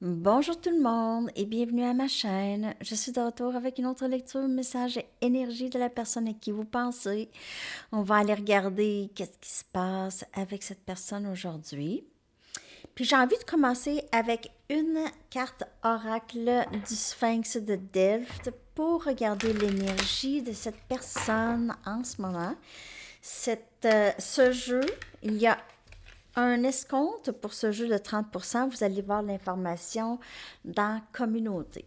Bonjour tout le monde et bienvenue à ma chaîne. Je suis de retour avec une autre lecture, message et énergie de la personne à qui vous pensez. On va aller regarder qu'est-ce qui se passe avec cette personne aujourd'hui. Puis j'ai envie de commencer avec une carte oracle du Sphinx de Delft pour regarder l'énergie de cette personne en ce moment. Ce jeu, il y a un escompte pour ce jeu de 30%. Vous allez voir l'information dans Communauté.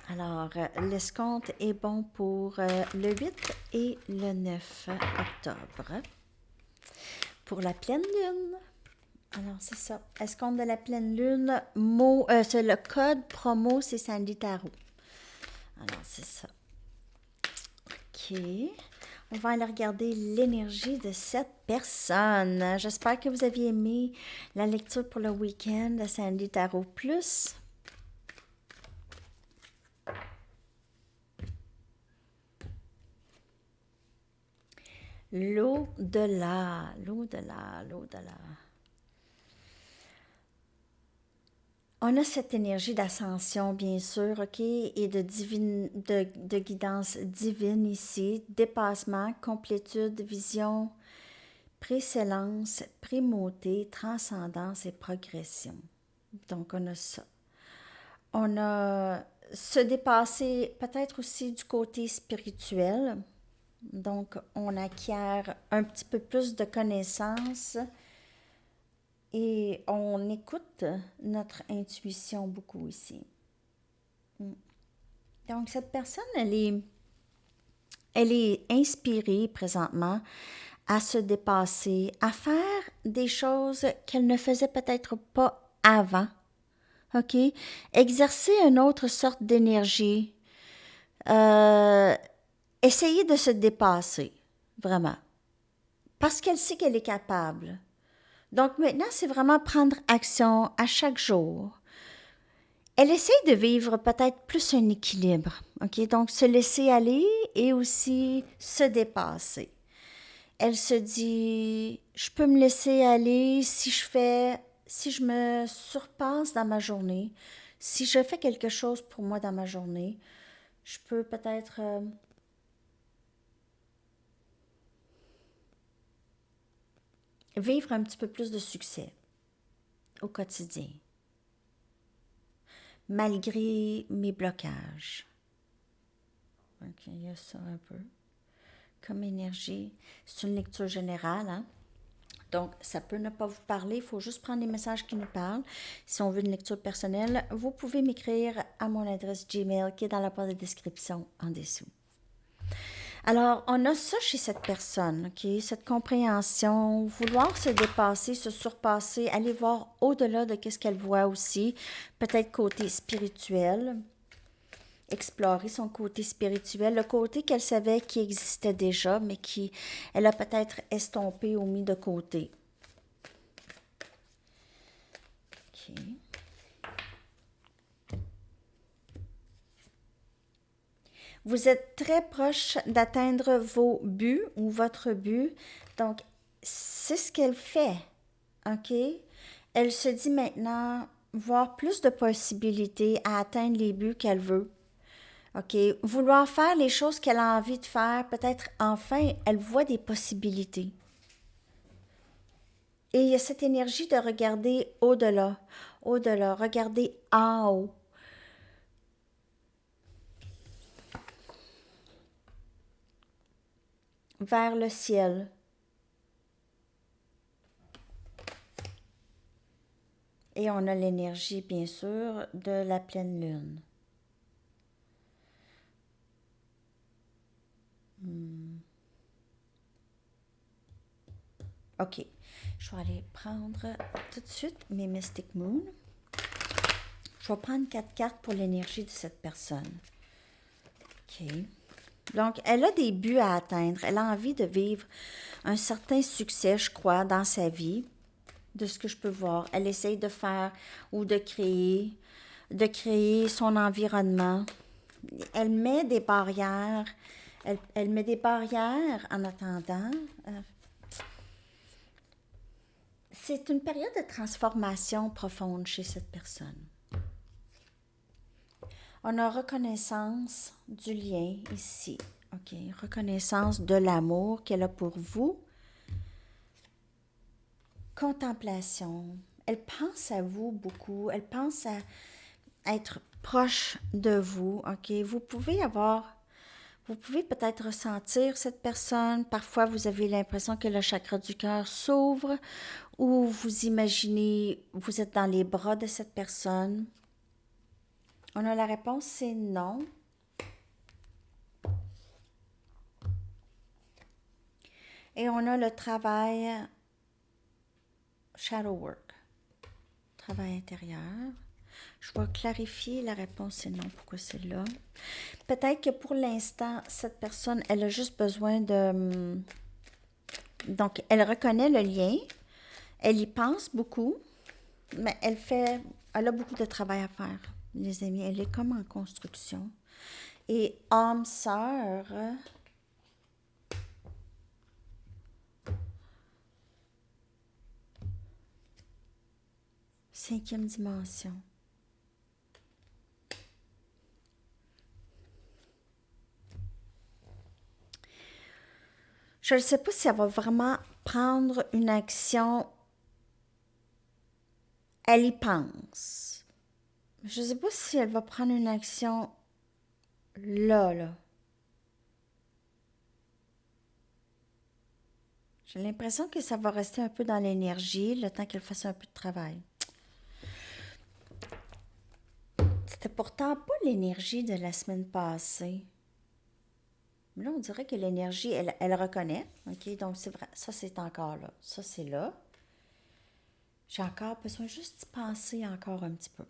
Alors, l'escompte est bon pour le 8 et le 9 octobre. Pour la pleine lune, alors c'est ça. Escompte de la pleine lune, c'est le code promo, c'est Sandy Tarot. Alors, c'est ça. OK. On va aller regarder l'énergie de cette personne. J'espère que vous aviez aimé la lecture pour le week-end de Sandy Tarot Plus. L'au-delà, l'au-delà, l'au-delà. On a cette énergie d'ascension, bien sûr, OK, et de guidance divine ici, dépassement, complétude, vision, précellence, primauté, transcendance et progression. Donc, on a ça. On a se dépasser peut-être aussi du côté spirituel. Donc, on acquiert un petit peu plus de connaissances et on écoute notre intuition beaucoup ici. Donc, cette personne, elle est inspirée présentement à se dépasser, à faire des choses qu'elle ne faisait peut-être pas avant. OK? Exercer une autre sorte d'énergie. Essayer de se dépasser, vraiment. Parce qu'elle sait qu'elle est capable. Donc maintenant, c'est vraiment prendre action à chaque jour. Elle essaye de vivre peut-être plus un équilibre, OK? Donc, se laisser aller et aussi se dépasser. Elle se dit, je peux me laisser aller si je me surpasse dans ma journée, si je fais quelque chose pour moi dans ma journée, je peux peut-être vivre un petit peu plus de succès au quotidien, malgré mes blocages. Ok, il y a ça un peu. Comme énergie, c'est une lecture générale, hein? Donc, ça peut ne pas vous parler, il faut juste prendre les messages qui nous parlent. Si on veut une lecture personnelle, vous pouvez m'écrire à mon adresse Gmail qui est dans la barre de description en dessous. Alors, on a ça chez cette personne, OK? Cette compréhension, vouloir se dépasser, se surpasser, aller voir au-delà de ce qu'elle voit aussi, peut-être côté spirituel, explorer son côté spirituel, le côté qu'elle savait qui existait déjà, mais qui elle a peut-être estompé ou mis de côté. OK. Vous êtes très proche d'atteindre vos buts ou votre but. Donc, c'est ce qu'elle fait. OK? Elle se dit maintenant voir plus de possibilités à atteindre les buts qu'elle veut. OK? Vouloir faire les choses qu'elle a envie de faire, peut-être enfin, elle voit des possibilités. Et il y a cette énergie de regarder au-delà, regarder en haut. Vers le ciel. Et on a l'énergie, bien sûr, de la pleine lune. OK. Je vais aller prendre tout de suite mes Mystic Moon. Je vais prendre 4 cartes pour l'énergie de cette personne. OK. Donc, elle a des buts à atteindre. Elle a envie de vivre un certain succès, je crois, dans sa vie, de ce que je peux voir. Elle essaye de faire ou de créer son environnement. Elle met des barrières. Elle met des barrières en attendant. C'est une période de transformation profonde chez cette personne. On a reconnaissance du lien ici. OK. Reconnaissance de l'amour qu'elle a pour vous. Contemplation. Elle pense à vous beaucoup. Elle pense à être proche de vous. OK. Vous pouvez peut-être ressentir cette personne. Parfois, vous avez l'impression que le chakra du cœur s'ouvre ou vous imaginez, vous êtes dans les bras de cette personne. On a la réponse, c'est non. Et on a le travail shadow work, travail intérieur. Je vais clarifier la réponse, c'est non. Pourquoi c'est là? Peut-être que pour l'instant, cette personne, elle a juste besoin de... Donc, elle reconnaît le lien, elle y pense beaucoup, mais elle a beaucoup de travail à faire, les amis. Elle est comme en construction. Et âme sœur... 5e dimension. Je ne sais pas si elle va vraiment prendre une action. Elle y pense. Je ne sais pas si elle va prendre une action là. J'ai l'impression que ça va rester un peu dans l'énergie le temps qu'elle fasse un peu de travail. C'était pourtant pas l'énergie de la semaine passée. Mais là, on dirait que l'énergie, elle reconnaît. OK, donc c'est vrai. Ça, c'est encore là. Ça, c'est là. J'ai encore besoin juste d'y penser encore un petit peu.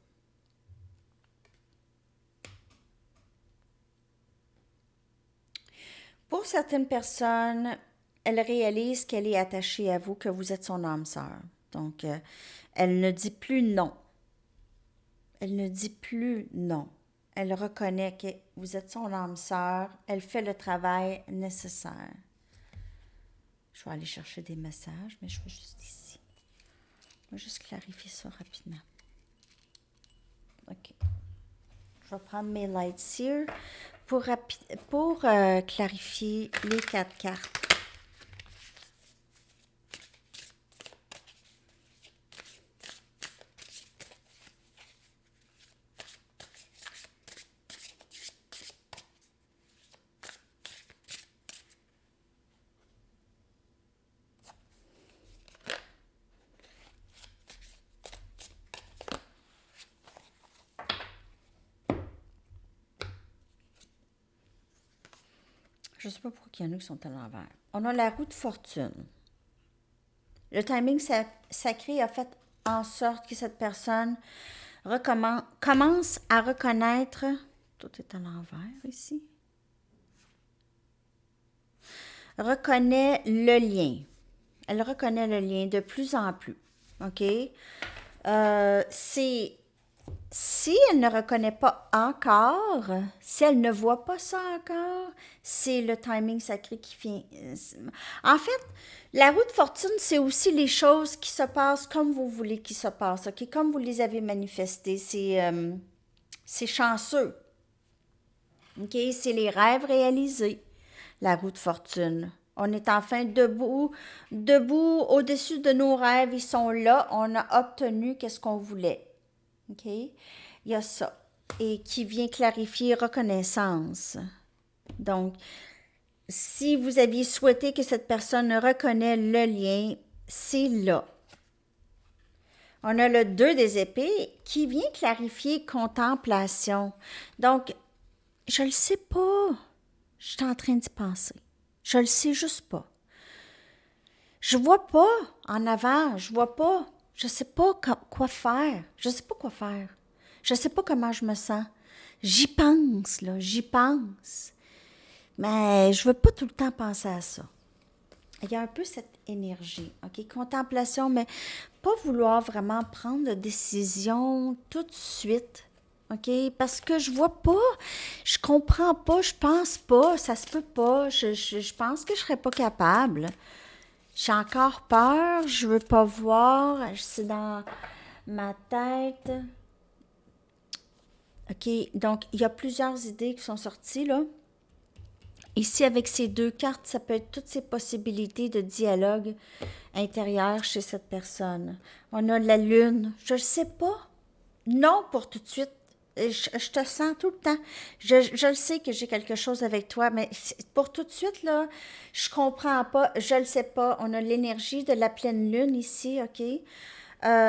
Pour certaines personnes, elle réalise qu'elle est attachée à vous, que vous êtes son âme sœur. Donc, elle ne dit plus non. Elle ne dit plus non. Elle reconnaît que vous êtes son âme sœur. Elle fait le travail nécessaire. Je vais aller chercher des messages, mais je vais juste ici. Je vais juste clarifier ça rapidement. OK. Je vais prendre mes light seer pour clarifier les 4 cartes. Je ne sais pas pourquoi il y en a qui sont à l'envers. On a la roue de fortune. Le timing sacré a fait en sorte que cette personne commence à reconnaître... Tout est à l'envers ici. Reconnaît le lien. Elle reconnaît le lien de plus en plus. OK? Si elle ne reconnaît pas encore, si elle ne voit pas ça encore, c'est le timing sacré qui vient. En fait, la roue de fortune, c'est aussi les choses qui se passent comme vous voulez qu'ils se passent, OK? Comme vous les avez manifestées. C'est chanceux. OK? C'est les rêves réalisés, la roue de fortune. On est enfin debout au-dessus de nos rêves. Ils sont là. On a obtenu qu'est-ce qu'on voulait. OK? Il y a ça. Et qui vient clarifier reconnaissance. Donc, si vous aviez souhaité que cette personne reconnaisse le lien, c'est là. On a le 2 des épées qui vient clarifier contemplation. Donc, je le sais pas. Je suis en train d'y penser. Je le sais juste pas. Je vois pas en avant. Je vois pas. Je sais pas quoi faire. Je sais pas quoi faire. Je sais pas comment je me sens. J'y pense, là. J'y pense. Mais je veux pas tout le temps penser à ça. Il y a un peu cette énergie, OK? Contemplation, mais pas vouloir vraiment prendre de décision tout de suite, OK? Parce que je vois pas, je comprends pas, je pense pas, ça se peut pas, je pense que je serais pas capable. J'ai encore peur, je veux pas voir, c'est dans ma tête. OK? Donc, il y a plusieurs idées qui sont sorties, là. Ici, avec ces deux cartes, ça peut être toutes ces possibilités de dialogue intérieur chez cette personne. On a la lune. Je ne sais pas. Non pour tout de suite. Je te sens tout le temps. Je le sais que j'ai quelque chose avec toi, mais pour tout de suite, là, je comprends pas. Je le sais pas. On a l'énergie de la pleine lune ici, OK?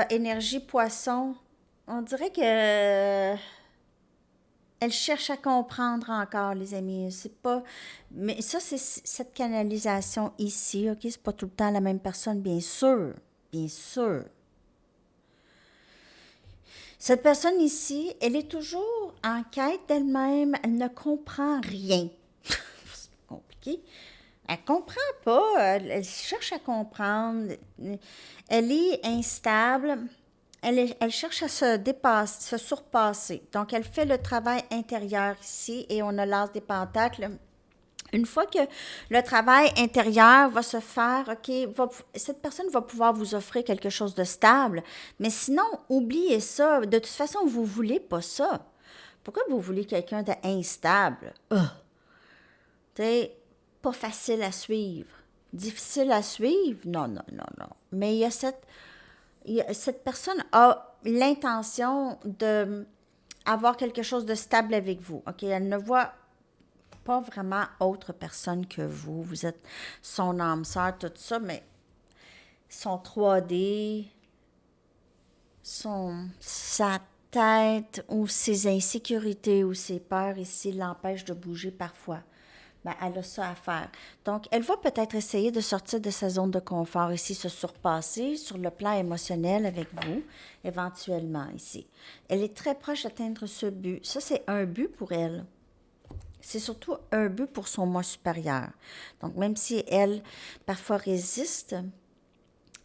Énergie poisson. On dirait que elle cherche à comprendre encore, les amis. C'est pas. Mais ça, c'est cette canalisation ici, OK? C'est pas tout le temps la même personne, bien sûr. Bien sûr. Cette personne ici, elle est toujours en quête d'elle-même. Elle ne comprend rien. C'est compliqué. Elle comprend pas. Elle cherche à comprendre. Elle est instable. Elle cherche à se dépasser, se surpasser. Donc, elle fait le travail intérieur ici et on a l'as des pentacles. Une fois que le travail intérieur va se faire, OK, cette personne va pouvoir vous offrir quelque chose de stable. Mais sinon, oubliez ça. De toute façon, vous ne voulez pas ça. Pourquoi vous voulez quelqu'un d'instable? C'est pas facile à suivre. Difficile à suivre? Non, non, non, non. Mais cette personne a l'intention de avoir quelque chose de stable avec vous. OK, elle ne voit pas vraiment autre personne que vous. Vous êtes son âme sœur, tout ça, mais son 3D, sa tête ou ses insécurités ou ses peurs ici l'empêchent de bouger parfois. Ben, elle a ça à faire. Donc, elle va peut-être essayer de sortir de sa zone de confort ici, se surpasser sur le plan émotionnel avec vous, éventuellement ici. Elle est très proche d'atteindre ce but. Ça, c'est un but pour elle. C'est surtout un but pour son moi supérieur. Donc, même si elle, parfois, résiste,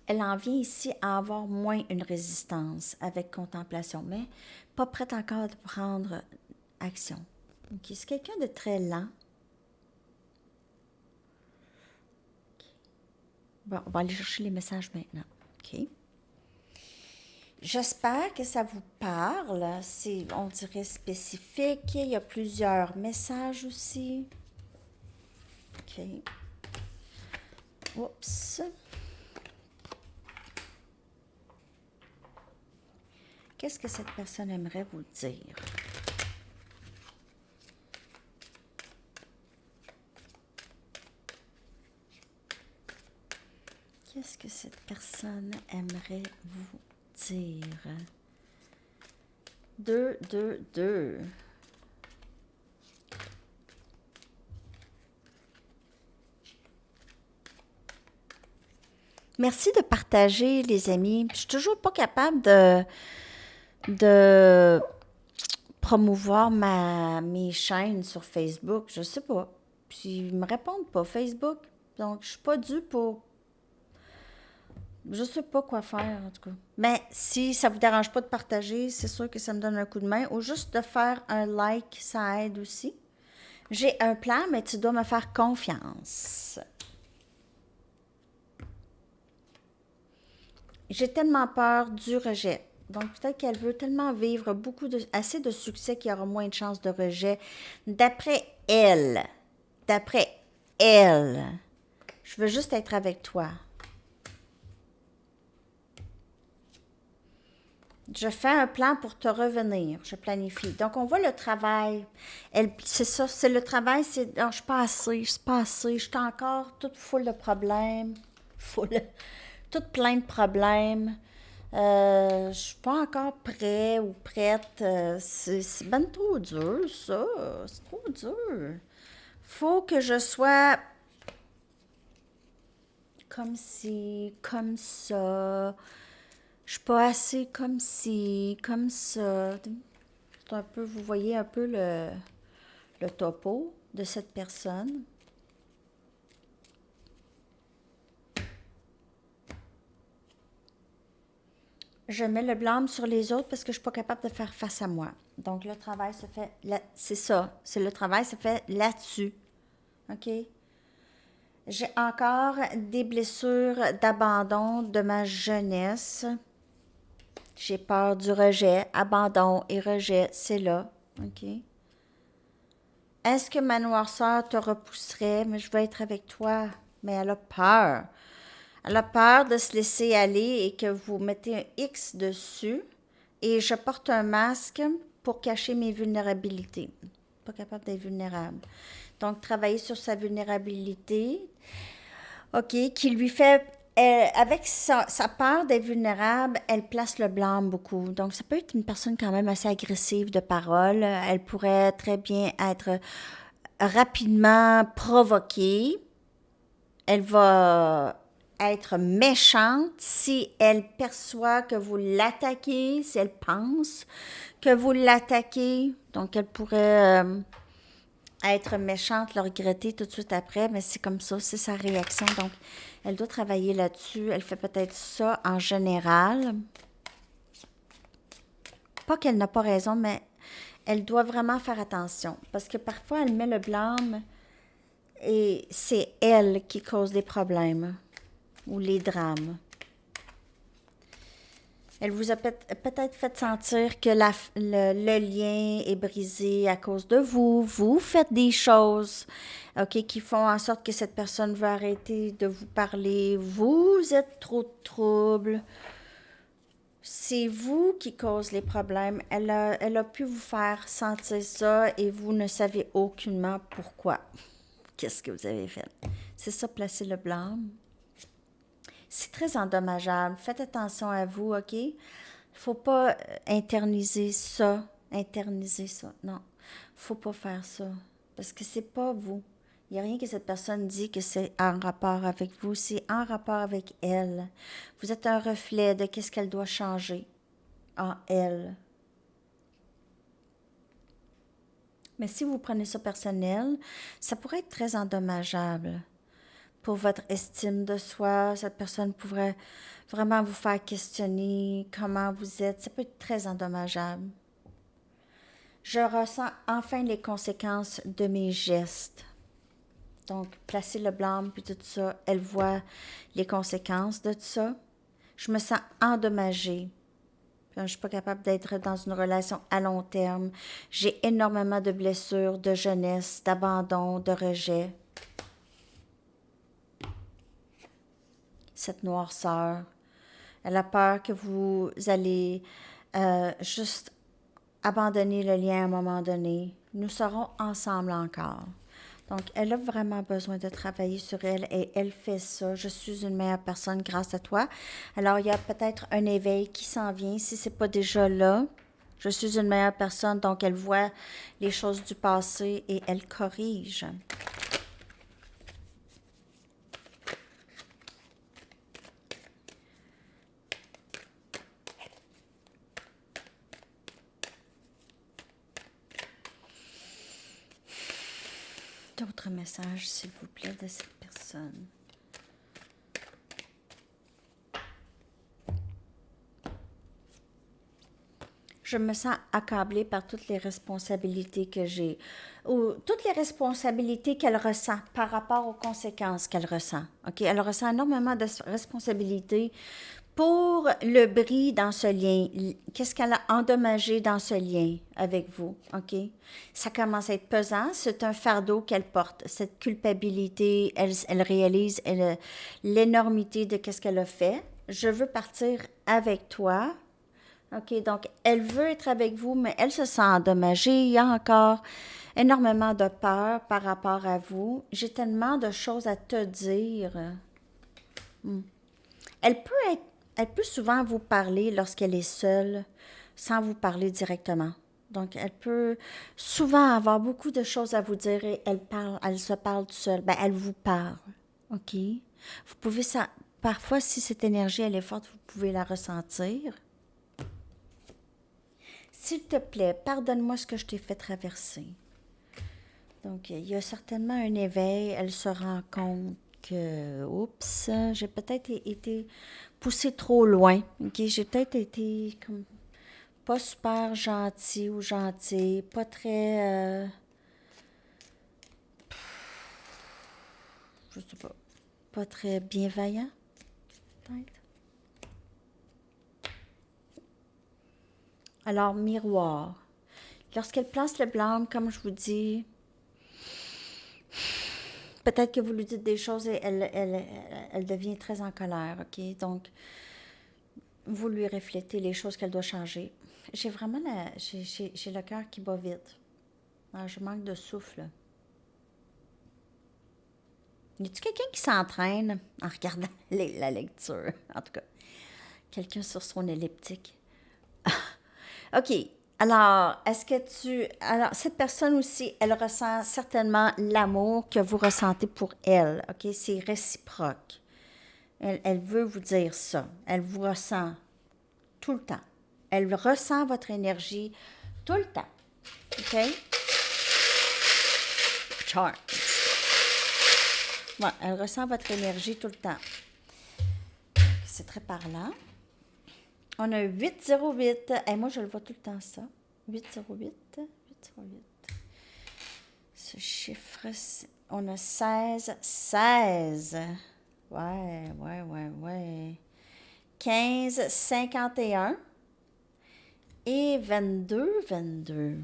elle en vient ici à avoir moins une résistance avec contemplation, mais pas prête encore de prendre action. Okay. C'est quelqu'un de très lent. Bon, on va aller chercher les messages maintenant. OK. J'espère que ça vous parle. C'est, on dirait, spécifique. Il y a plusieurs messages aussi. OK. Oups. Qu'est-ce que cette personne aimerait vous dire? Qu'est-ce que cette personne aimerait vous dire? 2, 2, 2. Merci de partager, les amis. Je suis toujours pas capable de promouvoir mes chaînes sur Facebook. Je sais pas. Puis ils me répondent pas, Facebook. Donc, je suis pas due pour... Je sais pas quoi faire, en tout cas. Mais si ça vous dérange pas de partager, c'est sûr que ça me donne un coup de main. Ou juste de faire un like, ça aide aussi. J'ai un plan, mais tu dois me faire confiance. J'ai tellement peur du rejet. Donc, peut-être qu'elle veut tellement vivre assez de succès qu'il y aura moins de chances de rejet. D'après elle, je veux juste être avec toi. Je fais un plan pour te revenir. Je planifie. Donc, on voit le travail. C'est ça, c'est le travail. C'est, non, je suis pas assez, je suis encore toute full de problèmes. Toute plein de problèmes. Je suis pas encore prêt ou prête. C'est ben trop dur, ça. C'est trop dur. Faut que je sois comme si, comme ça. Je suis pas assez comme si, comme ça. C'est un peu, vous voyez un peu le topo de cette personne. Je mets le blâme sur les autres parce que je suis pas capable de faire face à moi. Donc, le travail se fait là, c'est ça. C'est le travail se fait là-dessus. OK? J'ai encore des blessures d'abandon de ma jeunesse. J'ai peur du rejet. Abandon et rejet, c'est là. OK? Est-ce que ma noirceur te repousserait? Mais je veux être avec toi. Mais elle a peur. Elle a peur de se laisser aller et que vous mettez un X dessus. Et je porte un masque pour cacher mes vulnérabilités. Pas capable d'être vulnérable. Donc, travailler sur sa vulnérabilité, OK, qui lui fait, avec sa peur d'être vulnérable, elle place le blâme beaucoup. Donc, ça peut être une personne quand même assez agressive de parole. Elle pourrait très bien être rapidement provoquée. Elle va être méchante si elle perçoit que vous l'attaquez, si elle pense que vous l'attaquez. Donc, elle pourrait être méchante, le regretter tout de suite après, mais c'est comme ça, c'est sa réaction. Donc, elle doit travailler là-dessus. Elle fait peut-être ça en général. Pas qu'elle n'a pas raison, mais elle doit vraiment faire attention. Parce que parfois, elle met le blâme et c'est elle qui cause des problèmes ou les drames. Elle vous a peut-être fait sentir que le lien est brisé à cause de vous. Vous faites des choses, OK, qui font en sorte que cette personne veut arrêter de vous parler. Vous êtes trop de trouble. C'est vous qui causez les problèmes. Elle a pu vous faire sentir ça et vous ne savez aucunement pourquoi. Qu'est-ce que vous avez fait? C'est ça, placer le blâme. C'est très endommageable. Faites attention à vous, OK? Il ne faut pas internaliser ça. Internaliser ça. Non. Faut pas faire ça. Parce que c'est pas vous. Il n'y a rien que cette personne dit que c'est en rapport avec vous. C'est en rapport avec elle. Vous êtes un reflet de qu'est-ce qu'elle doit changer en elle. Mais si vous prenez ça personnel, ça pourrait être très endommageable pour votre estime de soi. Cette personne pourrait vraiment vous faire questionner comment vous êtes. Ça peut être très endommageable. Je ressens enfin les conséquences de mes gestes. Donc, placer le blâme puis tout ça, elle voit les conséquences de tout ça. Je me sens endommagée. Je ne suis pas capable d'être dans une relation à long terme. J'ai énormément de blessures, de jeunesse, d'abandon, de rejet. Cette noirceur. Elle a peur que vous allez juste abandonner le lien à un moment donné. Nous serons ensemble encore. Donc, elle a vraiment besoin de travailler sur elle et elle fait ça. Je suis une meilleure personne grâce à toi. Alors, il y a peut-être un éveil qui s'en vient si ce n'est pas déjà là. Je suis une meilleure personne, donc elle voit les choses du passé et elle corrige. D'autres messages, s'il vous plaît, de cette personne. Je me sens accablée par toutes les responsabilités que j'ai, ou toutes les responsabilités qu'elle ressent par rapport aux conséquences qu'elle ressent. OK? Elle ressent énormément de responsabilités pour le bris dans ce lien. Qu'est-ce qu'elle a endommagé dans ce lien avec vous? OK? Ça commence à être pesant. C'est un fardeau qu'elle porte. Cette culpabilité, elle réalise l'énormité de ce qu'elle a fait. Je veux partir avec toi. OK, donc elle veut être avec vous, mais elle se sent endommagée. Il y a encore énormément de peur par rapport à vous. J'ai tellement de choses à te dire. Elle peut être, elle peut souvent vous parler lorsqu'elle est seule, sans vous parler directement. Donc, elle peut souvent avoir beaucoup de choses à vous dire et elle se parle toute seule. Ben, elle vous parle. OK? Vous pouvez ça. Parfois, si cette énergie, elle est forte, vous pouvez la ressentir. S'il te plaît, pardonne-moi ce que je t'ai fait traverser. Donc, il y a certainement un éveil. Elle se rend compte que, oups, j'ai peut-être été poussée trop loin. OK, j'ai peut-être été comme pas super gentil ou gentil, pas très, je sais pas très bienveillant, peut-être. Alors, miroir. Lorsqu'elle place le blâme, comme je vous dis, peut-être que vous lui dites des choses et elle devient très en colère, OK? Donc, vous lui reflétez les choses qu'elle doit changer. J'ai vraiment j'ai le cœur qui bat vite. Alors, je manque de souffle. Y a-t-il quelqu'un qui s'entraîne en regardant la lecture? En tout cas, quelqu'un sur son elliptique. OK. Alors, est-ce que tu... Alors, cette personne aussi, elle ressent certainement l'amour que vous ressentez pour elle. OK? C'est réciproque. Elle veut vous dire ça. Elle vous ressent tout le temps. Elle ressent votre énergie tout le temps. OK? Charms. Ouais, elle ressent votre énergie tout le temps. C'est très parlant. On a 808. Et moi, je le vois tout le temps, ça. 808. 808. Ce chiffre, on a 16. 16. Ouais. 15, 51. Et 22, 22.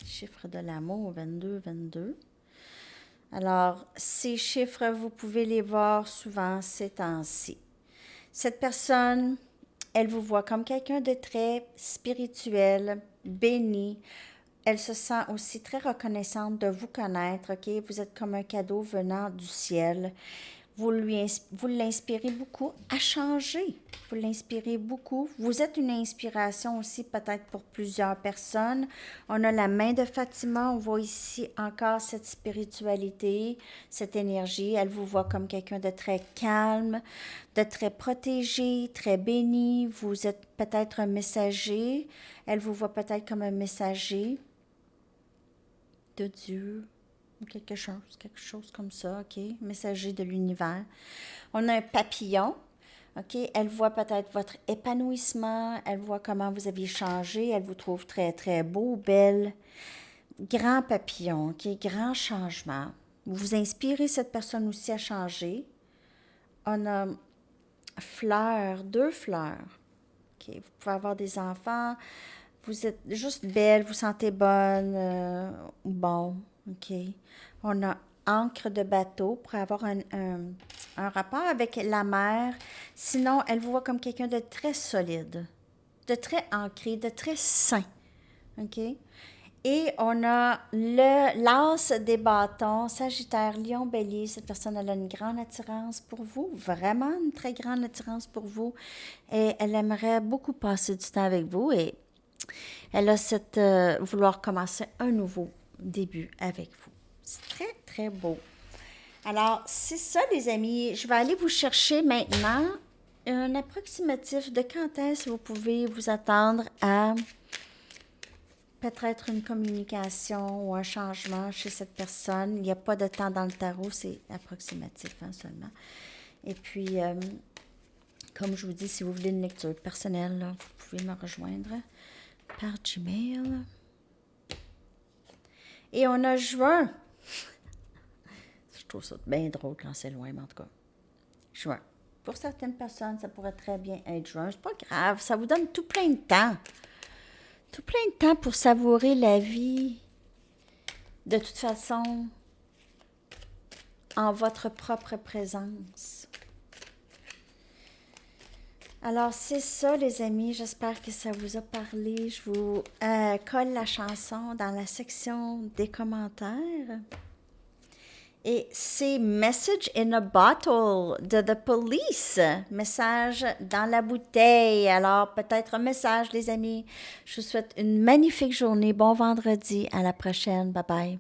Chiffre de l'amour, 22, 22. Alors, ces chiffres, vous pouvez les voir souvent ces temps-ci. Cette personne, elle vous voit comme quelqu'un de très spirituel, béni. Elle se sent aussi très reconnaissante de vous connaître, OK? Vous êtes comme un cadeau venant du ciel. Vous l'inspirez beaucoup à changer. Vous l'inspirez beaucoup. Vous êtes une inspiration aussi peut-être pour plusieurs personnes. On a la main de Fatima. On voit ici encore cette spiritualité, cette énergie. Elle vous voit comme quelqu'un de très calme, de très protégé, très béni. Vous êtes peut-être un messager. Elle vous voit peut-être comme un messager de Dieu. Quelque chose comme ça, OK? Messager de l'univers. On a un papillon, OK? Elle voit peut-être votre épanouissement, elle voit comment vous avez changé, elle vous trouve très, très beau, belle. Grand papillon, OK? Grand changement. Vous inspirez cette personne aussi à changer. On a fleurs, 2 fleurs. OK? Vous pouvez avoir des enfants. Vous êtes juste belle, vous sentez bonne, bon, OK. On a encre de bateau pour avoir un rapport avec la mer. Sinon, elle vous voit comme quelqu'un de très solide, de très ancré, de très sain, OK. Et on a l'as des bâtons, Sagittaire, Lion, Bélier. Cette personne, elle a une grande attirance pour vous, vraiment une très grande attirance pour vous. Et elle aimerait beaucoup passer du temps avec vous et elle a cette vouloir commencer un nouveau début avec vous. C'est très, très beau. Alors, c'est ça, les amis. Je vais aller vous chercher maintenant un approximatif de quand est-ce que vous pouvez vous attendre à peut-être une communication ou un changement chez cette personne. Il n'y a pas de temps dans le tarot, c'est approximatif seulement. Et puis, comme je vous dis, si vous voulez une lecture personnelle, là, vous pouvez me rejoindre par Gmail. Et on a juin. Je trouve ça bien drôle quand c'est loin, mais en tout cas. Juin. Pour certaines personnes, ça pourrait très bien être juin. C'est pas grave, ça vous donne tout plein de temps. Tout plein de temps pour savourer la vie. De toute façon, en votre propre présence. Alors, c'est ça, les amis. J'espère que ça vous a parlé. Je vous colle la chanson dans la section des commentaires. Et c'est Message in a Bottle de The Police. Message dans la bouteille. Alors, peut-être un message, les amis. Je vous souhaite une magnifique journée. Bon vendredi. À la prochaine. Bye bye.